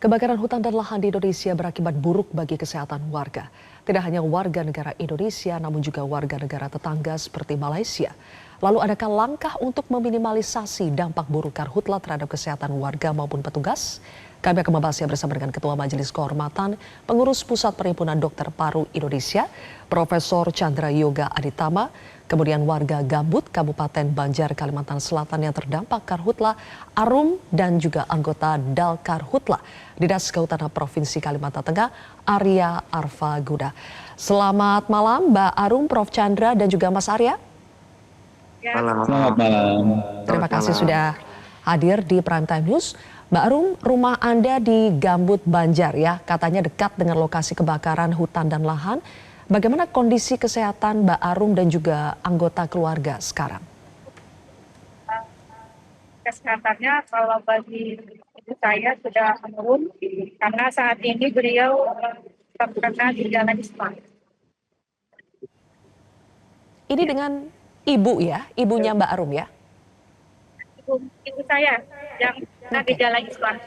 Kebakaran hutan dan lahan di Indonesia berakibat buruk bagi kesehatan warga. Tidak hanya warga negara Indonesia, namun juga warga negara tetangga seperti Malaysia. Lalu adakah langkah untuk meminimalisasi dampak buruk karhutla terhadap kesehatan warga maupun petugas? Kami akan membahasnya bersama dengan Ketua Majelis Kehormatan Pengurus Pusat Perhimpunan Dokter Paru Indonesia, Profesor Chandra Yoga Aditama, kemudian warga Gambut, Kabupaten Banjar, Kalimantan Selatan yang terdampak karhutla, Arum, dan juga anggota Dalkarhutla, Dinas Kehutanan Provinsi Kalimantan Tengah, Arya Arfaguda. Selamat malam Mbak Arum, Prof. Chandra, dan juga Mas Arya. Selamat malam. Terima kasih sudah hadir di Prime Time News. Mbak Arum, rumah Anda di Gambut, Banjar ya, katanya dekat dengan lokasi kebakaran hutan dan lahan. Bagaimana kondisi kesehatan Mbak Arum dan juga anggota keluarga sekarang? Kesehatannya kalau bagi ibu saya sudah menurun karena saat ini beliau terkena gejala ispa. Ini dengan ibu ya, ibunya Mbak Arum ya? Ibu saya yang terkena gejala ispa.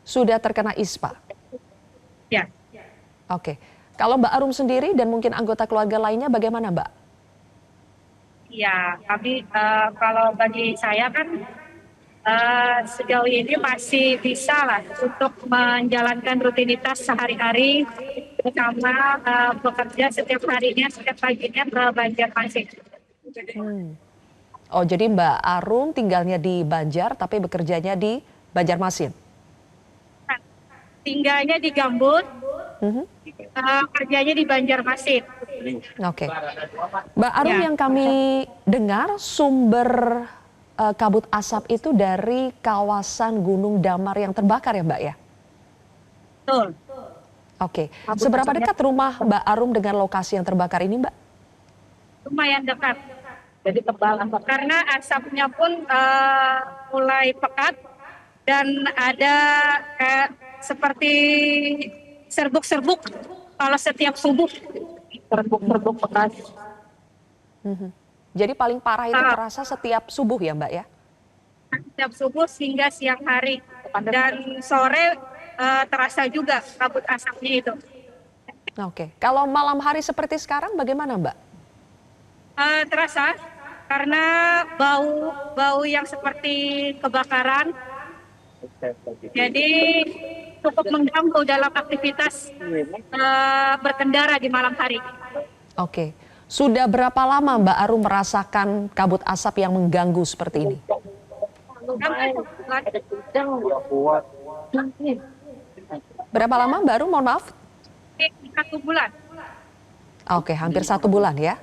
Sudah terkena ispa? Ya. Oke. Kalau Mbak Arum sendiri dan mungkin anggota keluarga lainnya bagaimana Mbak? Ya, tapi kalau bagi saya kan sejauh ini masih bisa lah untuk menjalankan rutinitas sehari-hari, terutama bekerja setiap harinya, setiap paginya ke Banjarmasin. Oh, jadi Mbak Arum tinggalnya di Banjar tapi bekerjanya di Banjarmasin? Tinggalnya di Gambut, kerjanya di Banjarmasin. Oke. Mbak Arum, Ya. yang kami dengar sumber kabut asap itu dari kawasan Gunung Damar yang terbakar ya Mbak ya? Betul. Oke. Kabut Seberapa asapnya dekat rumah Mbak Arum dengan lokasi yang terbakar ini Mbak? lumayan dekat. Jadi tebal karena asapnya pun mulai pekat dan ada seperti serbuk-serbuk kalau setiap subuh. Serbuk-serbuk pekat. Jadi paling parah itu terasa setiap subuh ya Mbak ya? Setiap subuh hingga siang hari dan sore terasa juga kabut asapnya itu. Oke. Kalau malam hari seperti sekarang bagaimana Mbak? Terasa karena bau yang seperti kebakaran, jadi cukup mengganggu dalam aktivitas berkendara di malam hari. Oke. Sudah berapa lama Mbak Arum merasakan kabut asap yang mengganggu seperti ini? Berapa lama Mbak Arum, mohon maaf? 1 bulan. Oke, hampir 1 bulan ya.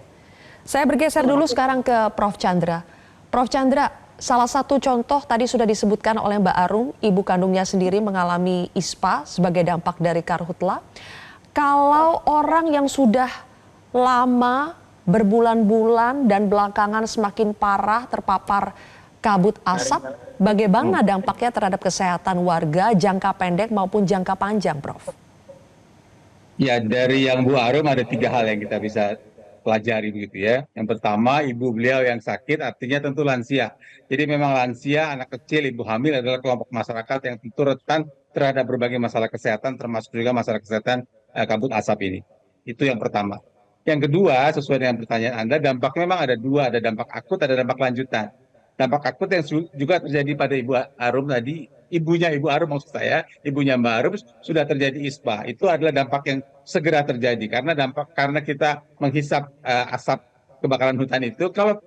Saya bergeser dulu sekarang ke Prof. Chandra. Prof. Chandra, salah satu contoh tadi sudah disebutkan oleh Mbak Arum, ibu kandungnya sendiri mengalami ISPA sebagai dampak dari karhutla. Kalau orang yang sudah lama, berbulan-bulan dan belakangan semakin parah terpapar kabut asap, bagaimana dampaknya terhadap kesehatan warga jangka pendek maupun jangka panjang, Prof? Ya, dari yang Bu Arum ada 3 hal yang kita bisa pelajari begitu ya. Yang pertama, ibu beliau yang sakit artinya tentu lansia. Jadi memang lansia, anak kecil, ibu hamil adalah kelompok masyarakat yang tentu rentan terhadap berbagai masalah kesehatan, termasuk juga masalah kesehatan kabut asap ini. Itu yang pertama. Yang kedua, sesuai dengan pertanyaan Anda, dampak memang ada 2, ada dampak akut, ada dampak lanjutan. Dampak akut yang juga terjadi pada Ibu Arum tadi, ibunya Ibu Arum maksud saya, ibunya Mbak Arum sudah terjadi ISPA. Itu adalah dampak yang segera terjadi karena kita menghisap asap kebakaran hutan itu. Kalau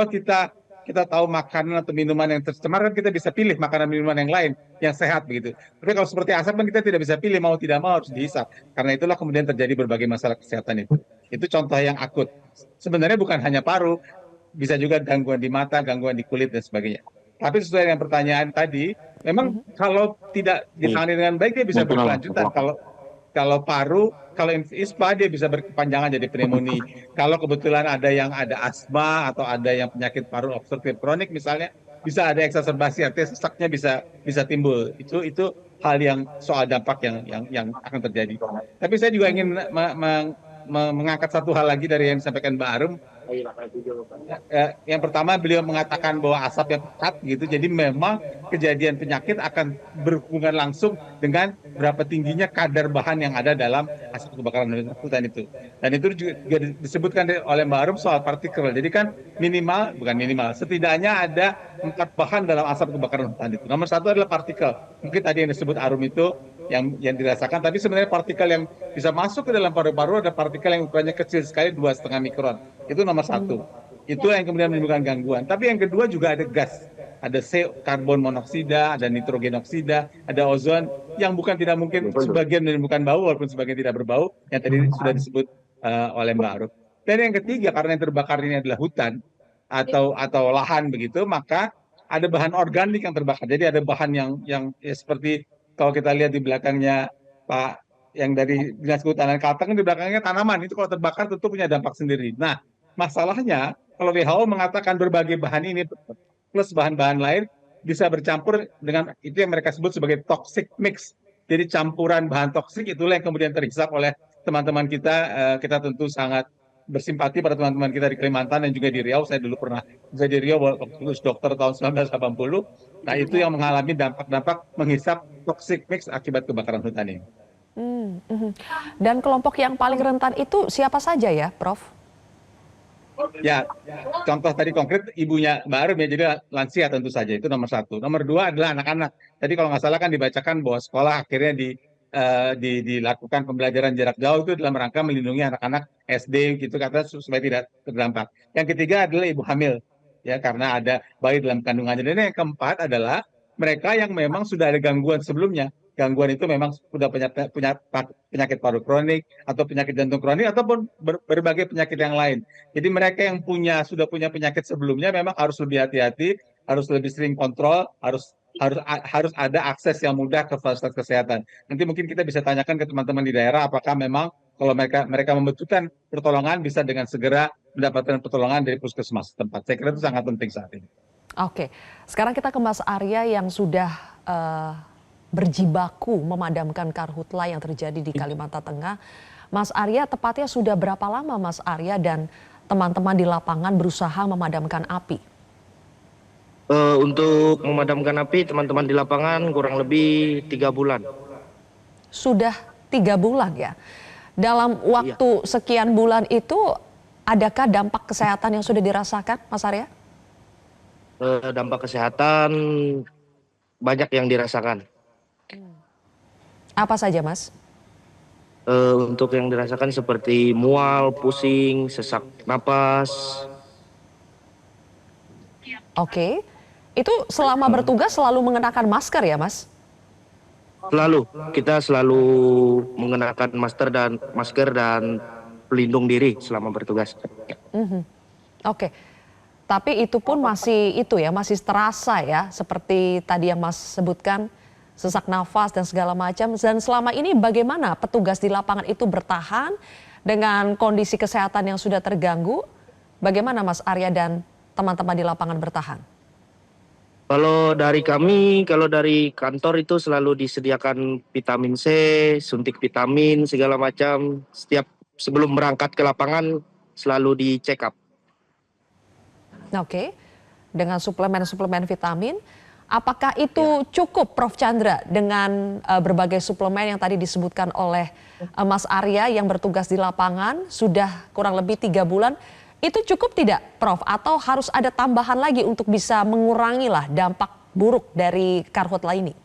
kita tahu makanan atau minuman yang tercemar kan kita bisa pilih makanan minuman yang lain yang sehat begitu. Tapi kalau seperti asap kan kita tidak bisa pilih, mau tidak mau harus dihisap. Karena itulah kemudian terjadi berbagai masalah kesehatan itu. Itu contoh yang akut. Sebenarnya bukan hanya paru, bisa juga gangguan di mata, gangguan di kulit dan sebagainya. Tapi sesuai dengan pertanyaan tadi, memang kalau tidak ditangani dengan baik dia bisa berkelanjutan. Kalau paru, kalau ISPA dia bisa berkepanjangan jadi pneumonia. Kalau kebetulan ada yang ada asma atau ada yang penyakit paru obstruktif kronik misalnya, bisa ada eksaserbasi, artinya sesaknya bisa timbul. Itu hal yang soal dampak yang akan terjadi. Tapi saya juga ingin mengangkat satu hal lagi dari yang disampaikan Mbak Arum. Yang pertama beliau mengatakan bahwa asap yang pekat gitu, jadi memang kejadian penyakit akan berhubungan langsung dengan berapa tingginya kadar bahan yang ada dalam asap kebakaran hutan itu. Dan itu juga disebutkan oleh Mbak Arum soal partikel. Jadi kan bukan minimal, setidaknya ada 4 bahan dalam asap kebakaran hutan itu. Nomor satu adalah partikel. Mungkin tadi yang disebut Arum itu yang dirasakan, tapi sebenarnya partikel yang bisa masuk ke dalam paru-paru ada partikel yang ukurannya kecil sekali 2,5 mikron. Itu nomor satu. Itu yang kemudian menimbulkan gangguan. Tapi yang kedua juga ada gas. Ada karbon monoksida, ada nitrogen oksida, ada ozon yang bukan tidak mungkin sebagian menimbulkan bau walaupun sebagian tidak berbau yang tadi sudah disebut oleh Mbak Aruf. Dan yang ketiga karena yang terbakar ini adalah hutan atau lahan begitu, maka ada bahan organik yang terbakar. Jadi ada bahan yang ya, seperti kalau kita lihat di belakangnya Pak yang dari Dinas Kehutanan Kalteng, di belakangnya tanaman itu kalau terbakar tentu punya dampak sendiri. Nah, masalahnya kalau WHO mengatakan berbagai bahan ini plus bahan-bahan lain bisa bercampur dengan itu yang mereka sebut sebagai toxic mix. Jadi campuran bahan toksik itulah yang kemudian terhisap oleh teman-teman kita. Kita tentu sangat bersimpati pada teman-teman kita di Kalimantan dan juga di Riau. Saya dulu pernah di Riau waktu lulus dokter tahun 1980. Nah, itu yang mengalami dampak-dampak menghisap toxic mix akibat kebakaran hutan ini. Dan kelompok yang paling rentan itu siapa saja ya, Prof? Ya, contoh tadi konkret ibunya Mbak Arum ya, jadi lansia tentu saja, itu nomor satu. Nomor dua adalah anak-anak. Tadi kalau nggak salah kan dibacakan bahwa sekolah akhirnya dilakukan pembelajaran jarak jauh itu dalam rangka melindungi anak-anak SD gitu, kata supaya tidak terdampak. Yang ketiga adalah ibu hamil, ya karena ada bayi dalam kandungannya. Dan yang keempat adalah mereka yang memang sudah ada gangguan sebelumnya. Gangguan itu memang sudah punya penyakit paru kronik atau penyakit jantung kronik ataupun berbagai penyakit yang lain. Jadi mereka yang sudah punya penyakit sebelumnya memang harus lebih hati-hati, harus lebih sering kontrol, harus ada akses yang mudah ke fasilitas kesehatan. Nanti mungkin kita bisa tanyakan ke teman-teman di daerah apakah memang kalau mereka membutuhkan pertolongan bisa dengan segera mendapatkan pertolongan dari puskesmas tempat. Saya kira itu sangat penting saat ini. Oke, sekarang kita ke Mas Arya yang sudah berjibaku memadamkan karhutla yang terjadi di Kalimantan Tengah. Mas Arya, tepatnya sudah berapa lama Mas Arya dan teman-teman di lapangan berusaha memadamkan api? Untuk memadamkan api, teman-teman di lapangan kurang lebih 3 bulan. Sudah 3 bulan ya? Dalam waktu sekian bulan itu, adakah dampak kesehatan yang sudah dirasakan, Mas Arya? Dampak kesehatan banyak yang dirasakan. Apa saja, Mas? Untuk yang dirasakan seperti mual, pusing, sesak napas. Oke, itu selama bertugas selalu mengenakan masker ya, Mas? Kita selalu mengenakan masker dan pelindung diri selama bertugas. Oke, tapi itu pun masih terasa ya, seperti tadi yang Mas sebutkan, sesak nafas dan segala macam. Dan selama ini bagaimana petugas di lapangan itu bertahan dengan kondisi kesehatan yang sudah terganggu? Bagaimana Mas Arya dan teman-teman di lapangan bertahan? Kalau dari kantor itu selalu disediakan vitamin C, suntik vitamin segala macam. Sebelum berangkat ke lapangan selalu di-check up. Oke, dengan suplemen-suplemen vitamin. Apakah itu cukup Prof. Chandra dengan berbagai suplemen yang tadi disebutkan oleh Mas Arya yang bertugas di lapangan sudah kurang lebih 3 bulan. Itu cukup tidak Prof? Atau harus ada tambahan lagi untuk bisa mengurangi dampak buruk dari karhutla ini?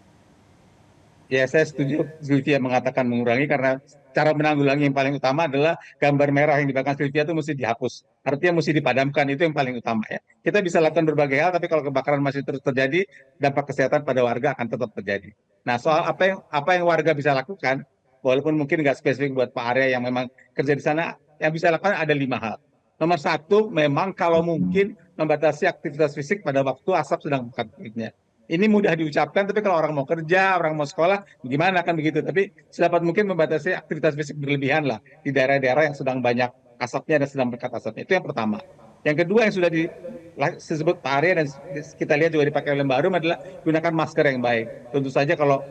Ya, saya setuju Sylvia mengatakan mengurangi karena cara menanggulangi yang paling utama adalah gambar merah yang di belakang Sylvia itu mesti dihapus. Artinya mesti dipadamkan, itu yang paling utama ya. Kita bisa lakukan berbagai hal, tapi kalau kebakaran masih terus terjadi, dampak kesehatan pada warga akan tetap terjadi. Nah, soal apa yang warga bisa lakukan, walaupun mungkin nggak spesifik buat Pak Arya yang memang kerja di sana, yang bisa lakukan ada 5 hal. Nomor satu, memang kalau mungkin membatasi aktivitas fisik pada waktu asap sedang pekat-pekatnya. Ini mudah diucapkan, tapi kalau orang mau kerja, orang mau sekolah, gimana kan begitu. Tapi sedapat mungkin membatasi aktivitas fisik berlebihan lah di daerah-daerah yang sedang banyak asapnya dan sedang pekat asapnya. Itu yang pertama. Yang kedua yang sudah disebut Pak Arya dan kita lihat juga dipakai oleh Mbak Arum adalah gunakan masker yang baik. Tentu saja kalau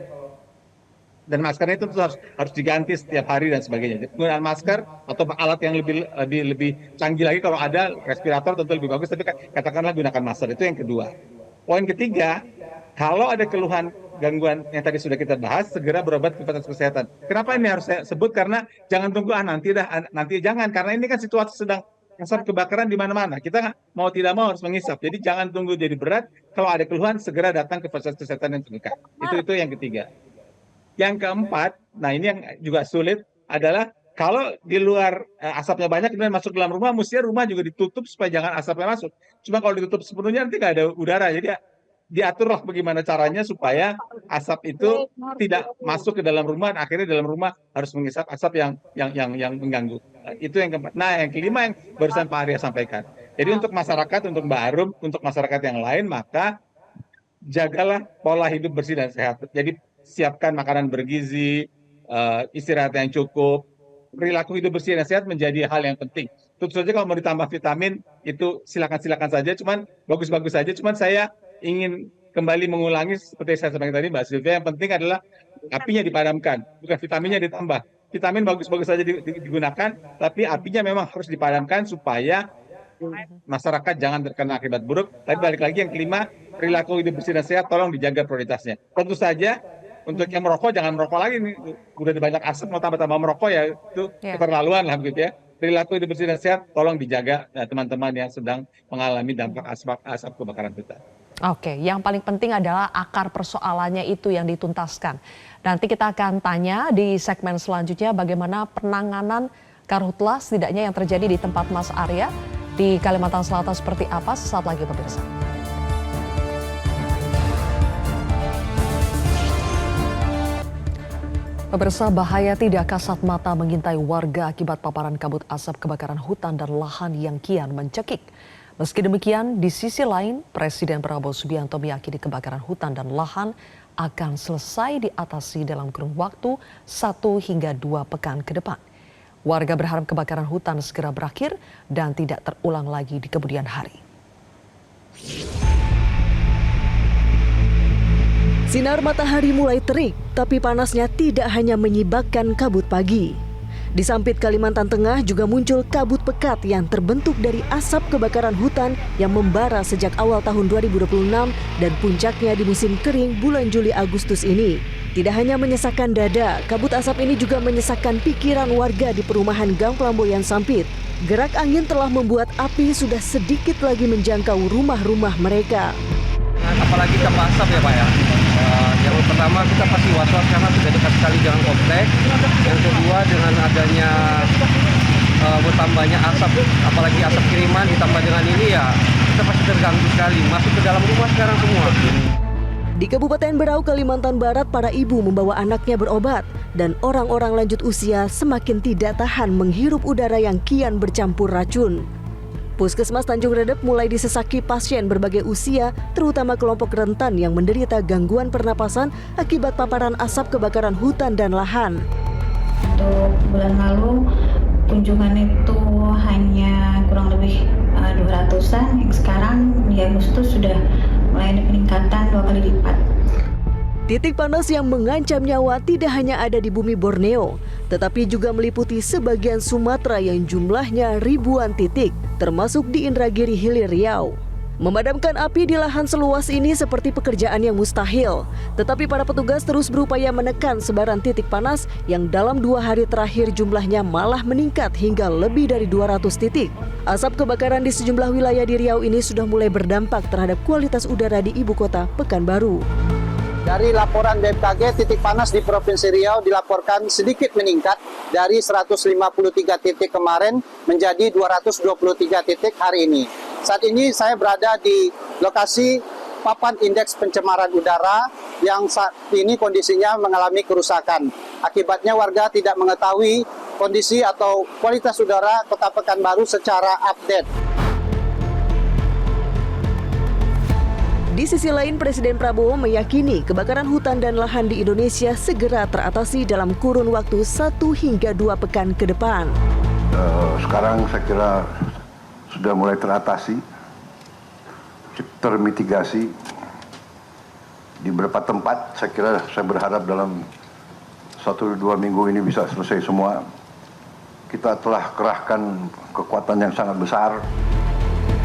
Dan maskernya itu harus diganti setiap hari dan sebagainya. Penggunaan masker atau alat yang lebih canggih lagi, kalau ada respirator tentu lebih bagus, tapi katakanlah gunakan masker. Itu yang kedua. Poin ketiga, kalau ada keluhan gangguan yang tadi sudah kita bahas, segera berobat ke fasilitas kesehatan. Kenapa ini harus saya sebut? Karena jangan tunggu nanti jangan, karena ini kan situasi sedang asap kebakaran di mana-mana. Kita mau tidak mau harus mengisap. Jadi jangan tunggu jadi berat. Kalau ada keluhan, segera datang ke fasilitas kesehatan yang terdekat. Itu yang ketiga. Yang keempat, nah ini yang juga sulit adalah kalau di luar asapnya banyak kemudian masuk dalam rumah, mestinya rumah juga ditutup supaya jangan asapnya masuk. Cuma kalau ditutup sepenuhnya nanti nggak ada udara, jadi diaturlah bagaimana caranya supaya asap itu tidak masuk ke dalam rumah, dan akhirnya dalam rumah harus mengisap asap yang mengganggu. Itu yang keempat. Nah, yang kelima yang barusan Pak Arya sampaikan. Jadi untuk masyarakat, untuk Mbak Arum, untuk masyarakat yang lain, maka jagalah pola hidup bersih dan sehat. Jadi siapkan makanan bergizi, istirahat yang cukup, perilaku hidup bersih dan sehat menjadi hal yang penting. Tentu saja kalau mau ditambah vitamin itu silakan saja, cuman bagus-bagus saja. Cuman saya ingin kembali mengulangi seperti saya sampaikan tadi, Mbak Sylvia, yang penting adalah apinya dipadamkan, bukan vitaminnya ditambah. Vitamin bagus-bagus saja digunakan, tapi apinya memang harus dipadamkan supaya masyarakat jangan terkena akibat buruk. Tapi balik lagi yang kelima, perilaku hidup bersih dan sehat tolong dijaga prioritasnya. Tentu saja untuk yang merokok jangan merokok lagi nih. Udah banyak asap mau tambah-tambah merokok ya itu keterlaluan lah begitu ya. Perilaku hidup bersih dan sehat tolong dijaga teman-teman yang sedang mengalami dampak asap kebakaran hutan. Oke, yang paling penting adalah akar persoalannya itu yang dituntaskan. Nanti kita akan tanya di segmen selanjutnya bagaimana penanganan karhutlah setidaknya yang terjadi di tempat Mas Arya di Kalimantan Selatan seperti apa sesaat lagi pemirsa. Pemirsa, bahaya tidak kasat mata mengintai warga akibat paparan kabut asap kebakaran hutan dan lahan yang kian mencekik. Meski demikian, di sisi lain, Presiden Prabowo Subianto meyakini kebakaran hutan dan lahan akan selesai diatasi dalam kurun waktu 1 hingga 2 pekan ke depan. Warga berharap kebakaran hutan segera berakhir dan tidak terulang lagi di kemudian hari. Sinar matahari mulai terik, tapi panasnya tidak hanya menyibakkan kabut pagi. Di Sampit, Kalimantan Tengah juga muncul kabut pekat yang terbentuk dari asap kebakaran hutan yang membara sejak awal tahun 2026 dan puncaknya di musim kering bulan Juli-Agustus ini. Tidak hanya menyesakkan dada, kabut asap ini juga menyesakkan pikiran warga di perumahan Gang Pelamboyan Sampit. Gerak angin telah membuat api sudah sedikit lagi menjangkau rumah-rumah mereka. Apalagi kabut asap ya Pak ya. Yang pertama kita pasti was-was karena sudah dekat sekali dengan komplek. Yang kedua dengan adanya bertambahnya asap, apalagi asap kiriman ditambah dengan ini ya kita pasti terganggu sekali. Masuk ke dalam rumah sekarang semua. Di Kabupaten Berau, Kalimantan Barat, para ibu membawa anaknya berobat dan orang-orang lanjut usia semakin tidak tahan menghirup udara yang kian bercampur racun. Puskesmas Tanjung Redep mulai disesaki pasien berbagai usia, terutama kelompok rentan yang menderita gangguan pernapasan akibat paparan asap kebakaran hutan dan lahan. Untuk bulan lalu kunjungan itu hanya kurang lebih 200-an, yang sekarang di Agustus sudah mulai ada peningkatan 2 kali lipat. Titik panas yang mengancam nyawa tidak hanya ada di bumi Borneo, tetapi juga meliputi sebagian Sumatera yang jumlahnya ribuan titik, termasuk di Indragiri Hilir Riau. Memadamkan api di lahan seluas ini seperti pekerjaan yang mustahil, tetapi para petugas terus berupaya menekan sebaran titik panas yang dalam 2 hari terakhir jumlahnya malah meningkat hingga lebih dari 200 titik. Asap kebakaran di sejumlah wilayah di Riau ini sudah mulai berdampak terhadap kualitas udara di ibu kota Pekanbaru. Dari laporan BMKG, titik panas di Provinsi Riau dilaporkan sedikit meningkat dari 153 titik kemarin menjadi 223 titik hari ini. Saat ini saya berada di lokasi papan indeks pencemaran udara yang saat ini kondisinya mengalami kerusakan. Akibatnya warga tidak mengetahui kondisi atau kualitas udara Kota Pekanbaru secara update. Di sisi lain, Presiden Prabowo meyakini kebakaran hutan dan lahan di Indonesia segera teratasi dalam kurun waktu 1 hingga 2 pekan ke depan. Sekarang saya kira sudah mulai teratasi, termitigasi di beberapa tempat. Saya berharap dalam 1-2 minggu ini bisa selesai semua. Kita telah kerahkan kekuatan yang sangat besar.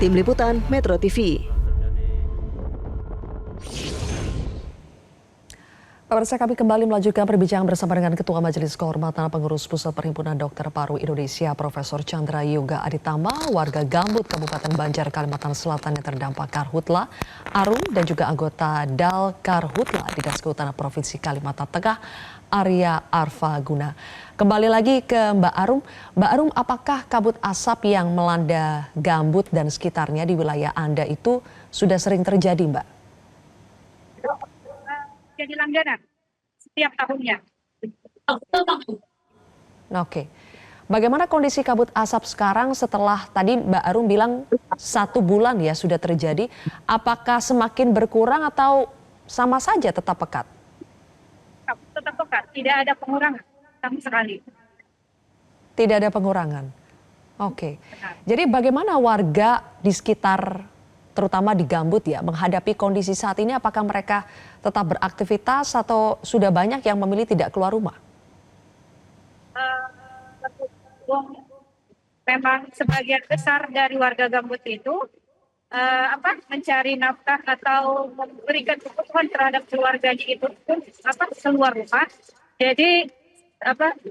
Tim Liputan Metro TV. Pemirsa, kami kembali melanjutkan perbincangan bersama dengan Ketua Majelis Kehormatan Pengurus Pusat Perhimpunan Dokter Paru Indonesia, Profesor Chandra Yoga Aditama, warga Gambut, Kabupaten Banjar, Kalimantan Selatan yang terdampak karhutla, Arum, dan juga anggota Dal Karhutla Dinas Kehutanan Provinsi Kalimantan Tengah, Arya Arfaguna. Kembali lagi ke Mbak Arum. Mbak Arum, apakah kabut asap yang melanda Gambut dan sekitarnya di wilayah Anda itu sudah sering terjadi, Mbak? Jadi langganan setiap tahunnya. Oke. Bagaimana kondisi kabut asap sekarang setelah tadi Mbak Arum bilang 1 bulan ya sudah terjadi? Apakah semakin berkurang atau sama saja tetap pekat? Tetap pekat, tidak ada pengurangan sama sekali. Tidak ada pengurangan. Oke. Jadi bagaimana warga di sekitar terutama di Gambut ya menghadapi kondisi saat ini, apakah mereka tetap beraktivitas atau sudah banyak yang memilih tidak keluar rumah? Memang sebagian besar dari warga Gambut itu mencari nafkah atau memberikan kebutuhan terhadap keluarganya itu pun keluar rumah. Jadi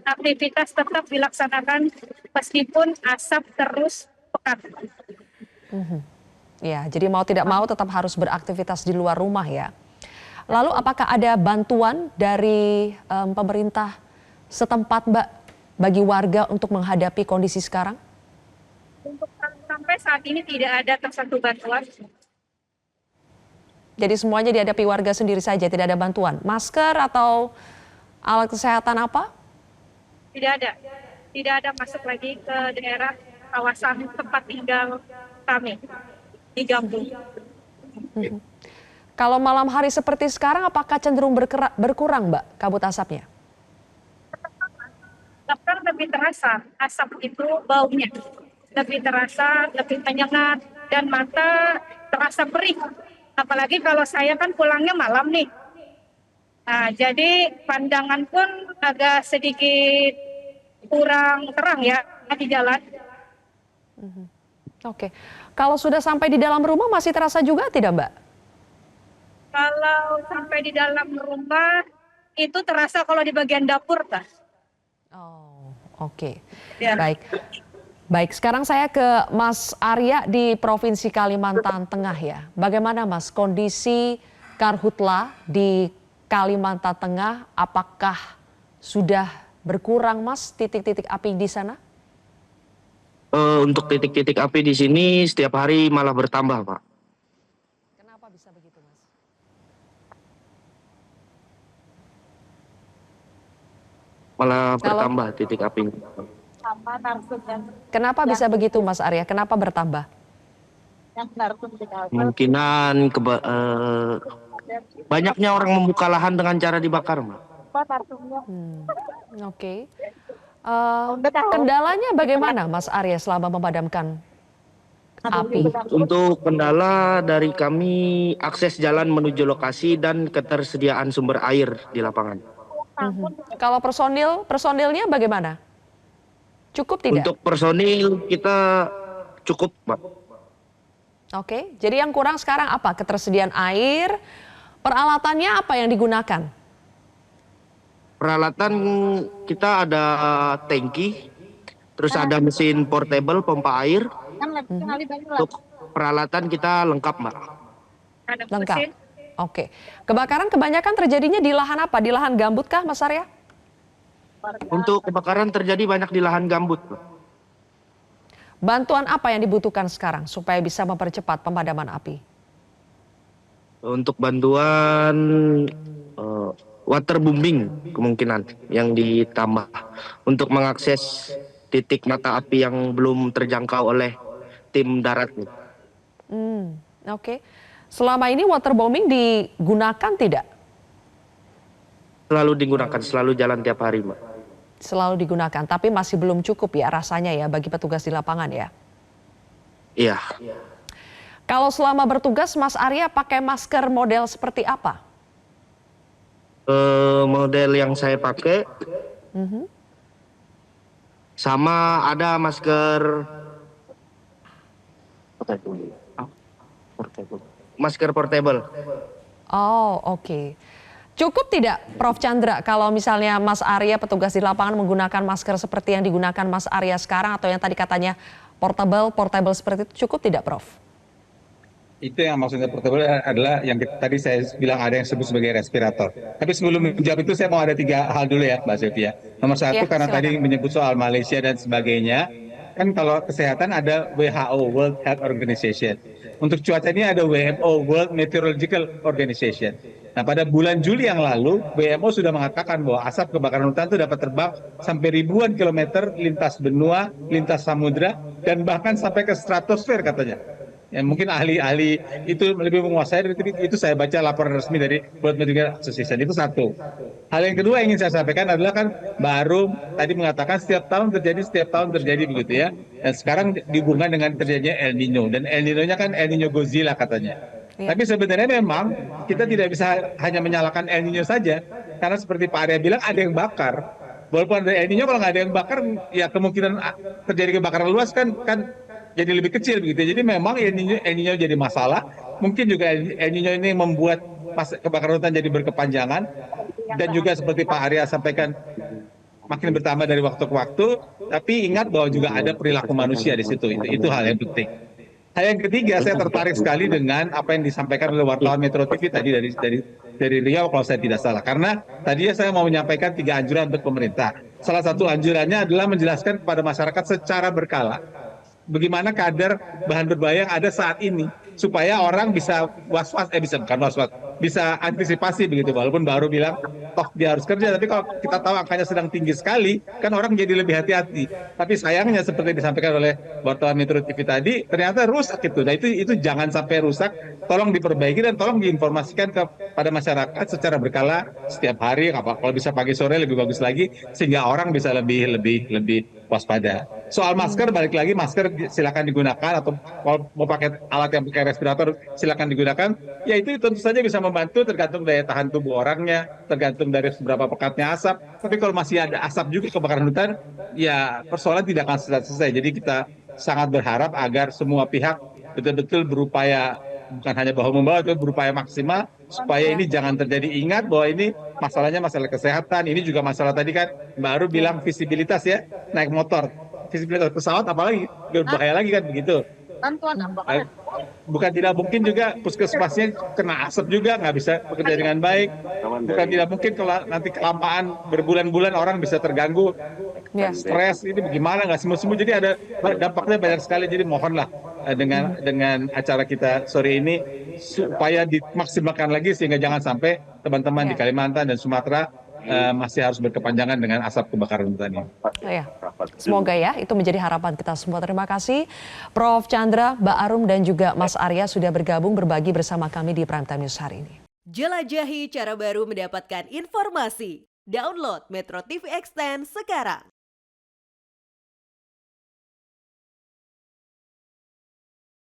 aktivitas tetap dilaksanakan meskipun asap terus pekat. Ya, jadi mau tidak mau tetap harus beraktivitas di luar rumah ya. Lalu apakah ada bantuan dari pemerintah setempat, Mbak, bagi warga untuk menghadapi kondisi sekarang? Untuk sampai saat ini tidak ada tersentuh bantuan. Jadi semuanya dihadapi warga sendiri saja, tidak ada bantuan? Masker atau alat kesehatan apa? Tidak ada. Tidak ada masuk lagi ke daerah kawasan tempat tinggal kami. Di Gambut. Kalau malam hari seperti sekarang, apakah cenderung berkurang, Mbak, kabut asapnya? Bahkan lebih terasa asap itu baunya, lebih terasa, lebih menyengat, dan mata terasa perih. Apalagi kalau saya kan pulangnya malam nih. Nah, jadi pandangan pun agak sedikit kurang terang ya di jalan. Oke. Kalau sudah sampai di dalam rumah masih terasa juga tidak, Mbak? Kalau sampai di dalam rumah itu terasa kalau di bagian dapur, Pak. Oh, oke. Ya. Baik, sekarang saya ke Mas Arya di Provinsi Kalimantan Tengah ya. Bagaimana Mas kondisi karhutla di Kalimantan Tengah? Apakah sudah berkurang, Mas, titik-titik api di sana? Untuk titik-titik api di sini setiap hari malah bertambah, Pak. Kenapa bisa begitu, Mas? Bertambah titik api. Kenapa bisa begitu, Mas Arya? Kenapa bertambah? Kemungkinan banyaknya orang membuka lahan dengan cara dibakar, Mbak. Oke. Kendalanya bagaimana, Mas Arya, selama memadamkan api? Untuk kendala dari kami akses jalan menuju lokasi dan ketersediaan sumber air di lapangan. Kalau personilnya bagaimana? Cukup tidak? Untuk personil kita cukup, Pak. Oke, jadi yang kurang sekarang apa? Ketersediaan air, peralatannya apa yang digunakan? Peralatan kita ada tangki, terus ada mesin portable, pompa air. Untuk peralatan kita lengkap, Mbak. Lengkap. Oke. Kebakaran kebanyakan terjadinya di lahan apa? Di lahan gambut kah, Mas Arya? Untuk kebakaran terjadi banyak di lahan gambut, Mbak. Bantuan apa yang dibutuhkan sekarang supaya bisa mempercepat pemadaman api? Untuk bantuan waterbombing kemungkinan yang ditambah untuk mengakses titik mata api yang belum terjangkau oleh tim darat. Oke. Selama ini waterbombing digunakan tidak? Selalu digunakan, selalu jalan tiap hari, Mbak. Selalu digunakan, tapi masih belum cukup ya rasanya ya bagi petugas di lapangan ya? Iya. Kalau selama bertugas Mas Arya pakai masker model seperti apa? Model yang saya pakai sama ada masker portable. Oh, oke. Cukup tidak, Prof. Chandra, kalau misalnya Mas Arya petugas di lapangan menggunakan masker seperti yang digunakan Mas Arya sekarang atau yang tadi katanya portable seperti itu, cukup tidak, Prof? Itu yang maksudnya portable adalah yang tadi saya bilang ada yang disebut sebagai respirator. Tapi sebelum menjawab itu saya mau ada 3 hal dulu ya Mbak Sylvia. Nomor 1 Ya, karena silakan. tadi menyebut soal Malaysia dan sebagainya. Kan kalau kesehatan ada WHO, World Health Organization. Untuk cuaca ini ada WMO, World Meteorological Organization. Nah pada bulan Juli yang lalu, WMO sudah mengatakan bahwa asap kebakaran hutan itu dapat terbang sampai ribuan kilometer lintas benua, lintas samudra, dan bahkan sampai ke stratosfer katanya. Ya, mungkin ahli-ahli itu lebih menguasai, itu saya baca laporan resmi dari World Meteorological Association. Itu satu. Hal yang kedua yang ingin saya sampaikan adalah kan baru tadi mengatakan setiap tahun terjadi begitu ya. Dan sekarang dihubungkan dengan terjadinya El Nino. Dan El Nino-nya kan El Nino Godzilla katanya. Ya. Tapi sebenarnya memang kita tidak bisa hanya menyalahkan El Nino saja. Karena seperti Pak Arya bilang ada yang bakar. Walaupun ada El Nino, kalau nggak ada yang bakar, ya kemungkinan terjadi kebakaran luas kan jadi lebih kecil begitu. Jadi memang El Nino jadi masalah. Mungkin juga El Nino ini membuat kebakaran hutan jadi berkepanjangan. Dan juga seperti Pak Arya sampaikan makin bertambah dari waktu ke waktu. Tapi ingat bahwa juga ada perilaku manusia di situ. Itu hal yang penting. Hal yang ketiga, saya tertarik sekali dengan apa yang disampaikan oleh wartawan Metro TV tadi dari Riau kalau saya tidak salah. Karena tadinya saya mau menyampaikan 3 anjuran untuk pemerintah. Salah satu anjurannya adalah menjelaskan kepada masyarakat secara berkala bagaimana kadar bahan berbahaya yang ada saat ini supaya orang bisa bisa antisipasi begitu. Walaupun baru bilang toh dia harus kerja, tapi kalau kita tahu angkanya sedang tinggi sekali kan orang jadi lebih hati-hati. Tapi sayangnya seperti disampaikan oleh wartawan Metro TV tadi ternyata rusak itu. Nah itu jangan sampai rusak, tolong diperbaiki dan tolong diinformasikan kepada masyarakat secara berkala setiap hari, kalau bisa pagi sore lebih bagus lagi sehingga orang bisa lebih waspada. Soal masker, balik lagi, masker silakan digunakan atau mau pakai alat yang pakai respirator silakan digunakan. Ya itu tentu saja bisa membantu tergantung daya tahan tubuh orangnya, tergantung dari seberapa pekatnya asap. Tapi kalau masih ada asap juga kebakaran hutan, ya persoalan tidak akan selesai. Jadi kita sangat berharap agar semua pihak betul-betul berupaya bukan hanya bahu-membahu, tapi berupaya maksimal supaya ini jangan terjadi. Ingat bahwa ini masalahnya masalah kesehatan, ini juga masalah tadi kan baru bilang visibilitas ya, naik motor, visibilitas pesawat apalagi berbahaya lagi kan begitu. Bukan tidak mungkin juga puskesmasnya kena asap juga, nggak bisa bekerja dengan baik. Bukan tidak mungkin kalau nanti kelamaan berbulan-bulan orang bisa terganggu, stres, ini bagaimana nggak sembuh-sembuh. Jadi ada dampaknya banyak sekali. Jadi mohonlah dengan acara kita sore ini supaya dimaksimalkan lagi sehingga jangan sampai teman-teman di Kalimantan dan Sumatera masih harus berkepanjangan dengan asap kebakaran hutan ini. Ya. Semoga ya itu menjadi harapan kita semua. Terima kasih Prof. Chandra, Mbak Arum dan juga Mas Arya sudah bergabung berbagi bersama kami di Prime Time News hari ini. Jelajahi cara baru mendapatkan informasi. Download Metro TV Extend sekarang.